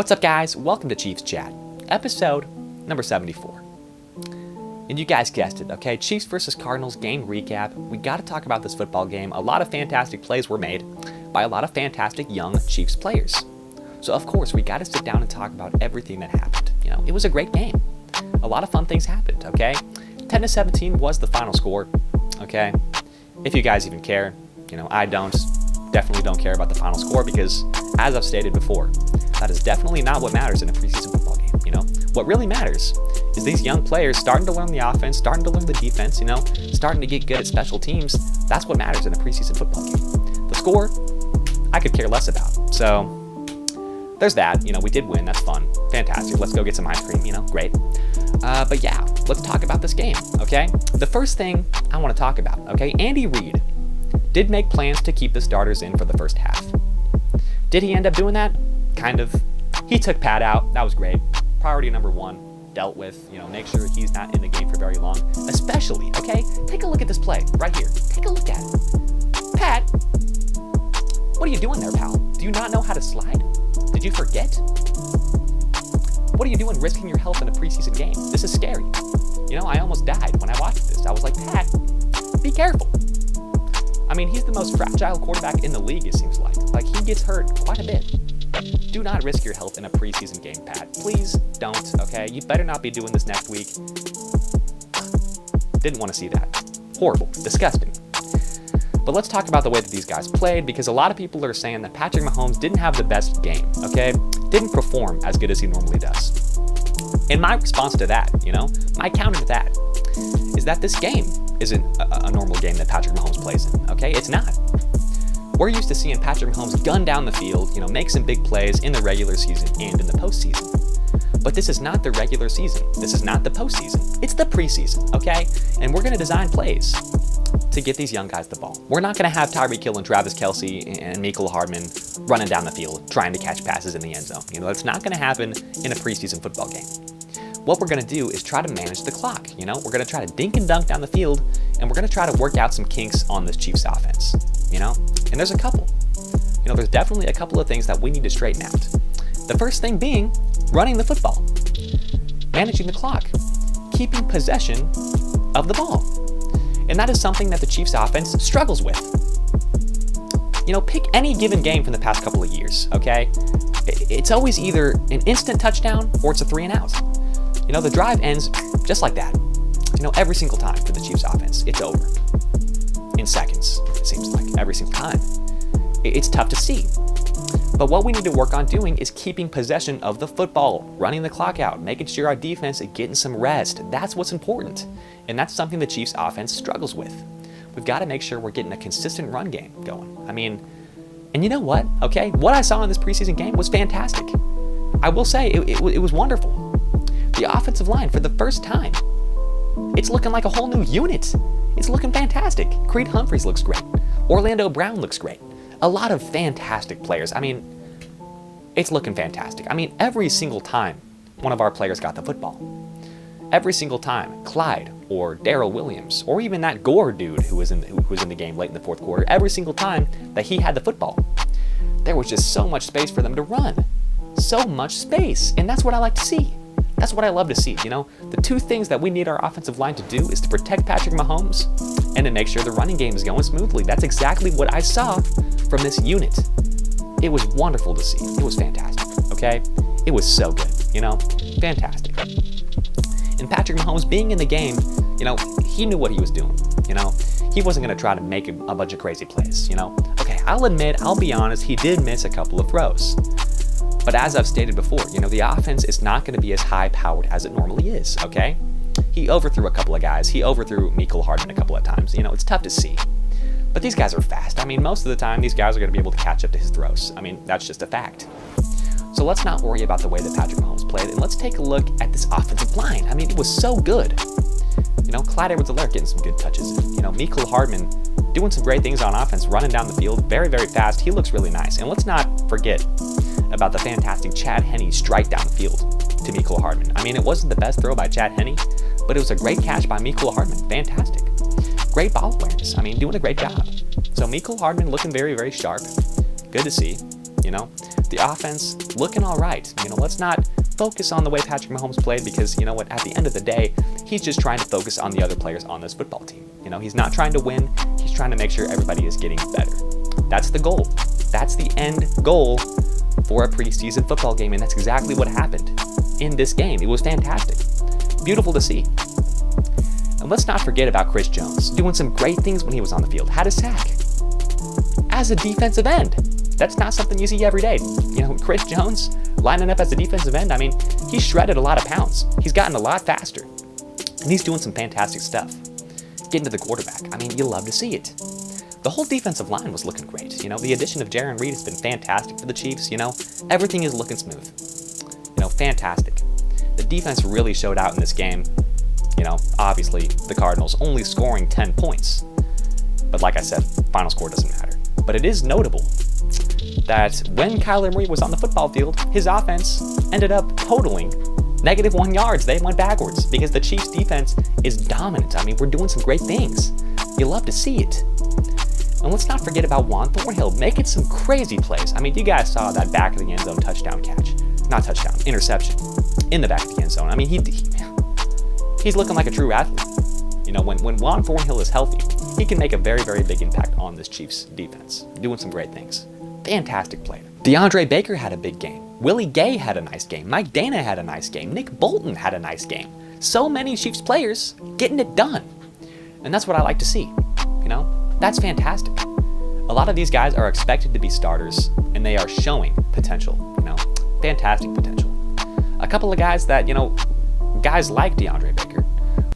What's up, guys? Welcome to Chiefs Chat, episode number 74. And you guys guessed it, okay? Chiefs versus Cardinals game recap. We got to talk about this football game. A lot of fantastic plays were made by a lot of fantastic young Chiefs players. So, of course, we got to sit down and talk about everything that happened. You know, it was a great game. A lot of fun things happened, okay? 10-17 was the final score, okay? If you guys even care, you know, I definitely don't care about the final score because, as I've stated before, that is definitely not what matters in a preseason football game, you know? What really matters is these young players starting to learn the offense, starting to learn the defense, you know, starting to get good at special teams. That's what matters in a preseason football game. The score, I could care less about. So, there's that. You know, we did win. That's fun. Fantastic. Let's go get some ice cream, you know, great. But yeah, let's talk about this game, okay? The first thing I want to talk about, okay? Andy Reid did make plans to keep the starters in for the first half. Did he end up doing that? Kind of. He took Pat out. That was great. Priority number one, dealt with. You know, make sure he's not in the game for very long. Especially, okay? Take a look at this play right here. Take a look at it. Pat, what are you doing there, pal? Do you not know how to slide? Did you forget? What are you doing risking your health in a preseason game? This is scary. You know, I almost died when I watched this. I was like, Pat, be careful. I mean, he's the most fragile quarterback in the league, it seems like. Like, he gets hurt quite a bit. Do not risk your health in a preseason game, Pat. Please don't, okay? You better not be doing this next week. Didn't want to see that. Horrible. Disgusting. But let's talk about the way that these guys played, because a lot of people are saying that Patrick Mahomes didn't have the best game, okay? Didn't perform as good as he normally does. And my response to that, you know, my counter to that, is that this game isn't a normal game that Patrick Mahomes plays in, okay? It's not. We're used to seeing Patrick Mahomes gun down the field, you know, make some big plays in the regular season and in the postseason. But this is not the regular season. This is not the postseason. It's the preseason, okay? And we're going to design plays to get these young guys the ball. We're not going to have Tyreek Hill and Travis Kelce and Mecole Hardman running down the field trying to catch passes in the end zone. You know, that's not going to happen in a preseason football game. What we're going to do is try to manage the clock. You know, we're going to try to dink and dunk down the field, and we're going to try to work out some kinks on this Chiefs offense, you know? And there's a couple. You know, there's definitely a couple of things that we need to straighten out. The first thing being running the football, managing the clock, keeping possession of the ball. And that is something that the Chiefs offense struggles with. You know, pick any given game from the past couple of years, okay? It's always either an instant touchdown or it's a 3 and out. You know, the drive ends just like that. You know, every single time for the Chiefs offense, it's over. In seconds, it seems like, every single time. It's tough to see. But what we need to work on doing is keeping possession of the football, running the clock out, making sure our defense is getting some rest. That's what's important. And that's something the Chiefs offense struggles with. We've got to make sure we're getting a consistent run game going. I mean, and you know what? Okay, what I saw in this preseason game was fantastic. I will say it was wonderful. The offensive line, for the first time, it's looking like a whole new unit. It's looking fantastic. Creed Humphreys looks great. Orlando Brown looks great. A lot of fantastic players. I mean, it's looking fantastic. I mean, every single time one of our players got the football, every single time Clyde or Darrell Williams or even that Gore dude who was in the game late in the fourth quarter, every single time that he had the football, there was just so much space for them to run. So much space. And that's what I like to see. That's what I love to see, you know? The two things that we need our offensive line to do is to protect Patrick Mahomes and to make sure the running game is going smoothly. That's exactly what I saw from this unit. It was wonderful to see. It was fantastic, okay? It was so good, you know? Fantastic. And Patrick Mahomes being in the game, you know, he knew what he was doing, you know? He wasn't going to try to make a bunch of crazy plays, you know? Okay, I'll be honest, he did miss a couple of throws. But as I've stated before, you know, the offense is not going to be as high-powered as it normally is, okay? He overthrew a couple of guys. He overthrew Mecole Hardman a couple of times. You know, it's tough to see. But these guys are fast. I mean, most of the time, these guys are going to be able to catch up to his throws. I mean, that's just a fact. So let's not worry about the way that Patrick Mahomes played, and let's take a look at this offensive line. I mean, it was so good. You know, Clyde Edwards-Helaire getting some good touches. You know, Mecole Hardman doing some great things on offense, running down the field, very, very fast. He looks really nice. And let's not forget about the fantastic Chad Henne strike down the field to Mecole Hardman. I mean, it wasn't the best throw by Chad Henne, but it was a great catch by Mecole Hardman. Fantastic. Great ball awareness. I mean, doing a great job. So Mecole Hardman looking very, very sharp. Good to see. you know? The offense looking all right. You know, let's not focus on the way Patrick Mahomes played because, you know what, at the end of the day, he's just trying to focus on the other players on this football team. You know, he's not trying to win. He's trying to make sure everybody is getting better. That's the goal. That's the end goal for a preseason football game, and that's exactly what happened in this game. It was fantastic. Beautiful to see. And let's not forget about Chris Jones doing some great things when he was on the field. Had a sack as a defensive end. That's not something you see every day. You know, Chris Jones lining up as a defensive end, I mean, he's shredded a lot of pounds. He's gotten a lot faster. And he's doing some fantastic stuff. Getting to the quarterback, I mean, you love to see it. The whole defensive line was looking great. You know, the addition of Jarran Reed has been fantastic for the Chiefs. You know, everything is looking smooth. You know, fantastic. The defense really showed out in this game. You know, obviously, the Cardinals only scoring 10 points. But like I said, final score doesn't matter. But it is notable that when Kyler Murray was on the football field, his offense ended up totaling -1 yards. They went backwards because the Chiefs defense is dominant. I mean, we're doing some great things. You love to see it. And let's not forget about Juan Thornhill making some crazy plays. I mean, you guys saw that back of the end zone touchdown catch. Not touchdown, interception in the back of the end zone. I mean, he's looking like a true athlete. You know, when Juan Thornhill is healthy, he can make a very, very big impact on this Chiefs defense, doing some great things. Fantastic player. DeAndre Baker had a big game. Willie Gay had a nice game. Mike Dana had a nice game. Nick Bolton had a nice game. So many Chiefs players getting it done. And that's what I like to see. You know, that's fantastic. A lot of these guys are expected to be starters, and they are showing potential, you know, fantastic potential. A couple of guys that, you know, guys like DeAndre Baker,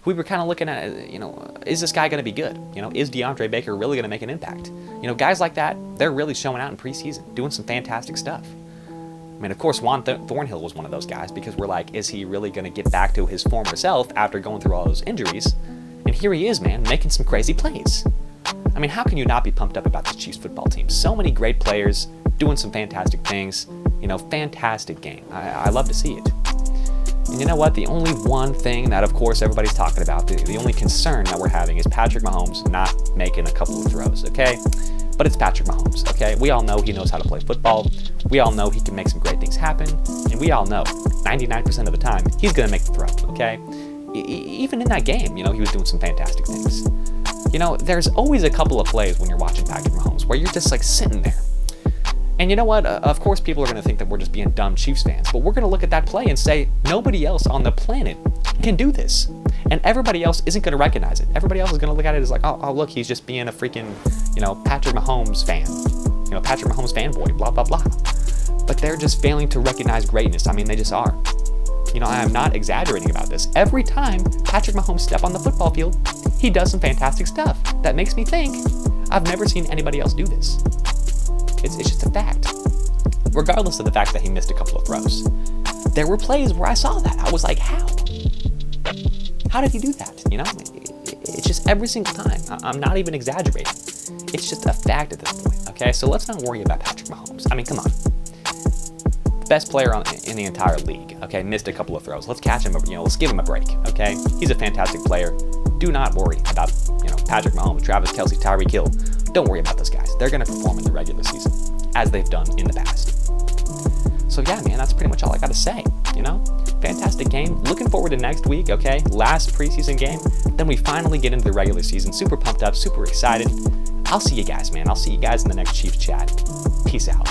we were kind of looking at, you know, is this guy going to be good? You know, is DeAndre Baker really going to make an impact? You know, guys like that, they're really showing out in preseason, doing some fantastic stuff. I mean, of course, Juan Thornhill was one of those guys because we're like, is he really going to get back to his former self after going through all those injuries? And here he is, man, making some crazy plays. I mean, how can you not be pumped up about this Chiefs football team? So many great players doing some fantastic things. You know, fantastic game. I love to see it. And you know what? The only one thing that, of course, everybody's talking about, the only concern that we're having is Patrick Mahomes not making a couple of throws, okay? But it's Patrick Mahomes, okay? We all know he knows how to play football. We all know he can make some great things happen. And we all know 99% of the time, he's going to make the throw, okay? Even in that game, you know, he was doing some fantastic things. You know, there's always a couple of plays when you're watching Patrick Mahomes where you're just like sitting there. And you know what? Of course, people are going to think that we're just being dumb Chiefs fans, but we're going to look at that play and say, nobody else on the planet can do this. And everybody else isn't going to recognize it. Everybody else is going to look at it as like, oh, look, he's just being a freaking, you know, Patrick Mahomes fan. You know, Patrick Mahomes fanboy, blah, blah, blah. But they're just failing to recognize greatness. I mean, they just are. You know, I am not exaggerating about this. Every time Patrick Mahomes steps on the football field, he does some fantastic stuff. That makes me think, I've never seen anybody else do this. It's just a fact. Regardless of the fact that he missed a couple of throws. There were plays where I saw that. I was like, how? How did he do that? You know, it's just every single time. I'm not even exaggerating. It's just a fact at this point, okay? So let's not worry about Patrick Mahomes. I mean, come on. Best player in the entire league, okay? Missed a couple of throws. Let's catch him, you know, let's give him a break, okay? He's a fantastic player. Do not worry about, you know, Patrick Mahomes, Travis Kelce, Tyreek Hill. Don't worry about those guys. They're going to perform in the regular season, as they've done in the past. So yeah, man, that's pretty much all I got to say, you know? Fantastic game. Looking forward to next week, okay? Last preseason game. Then we finally get into the regular season. Super pumped up, super excited. I'll see you guys, man. I'll see you guys in the next Chiefs chat. Peace out.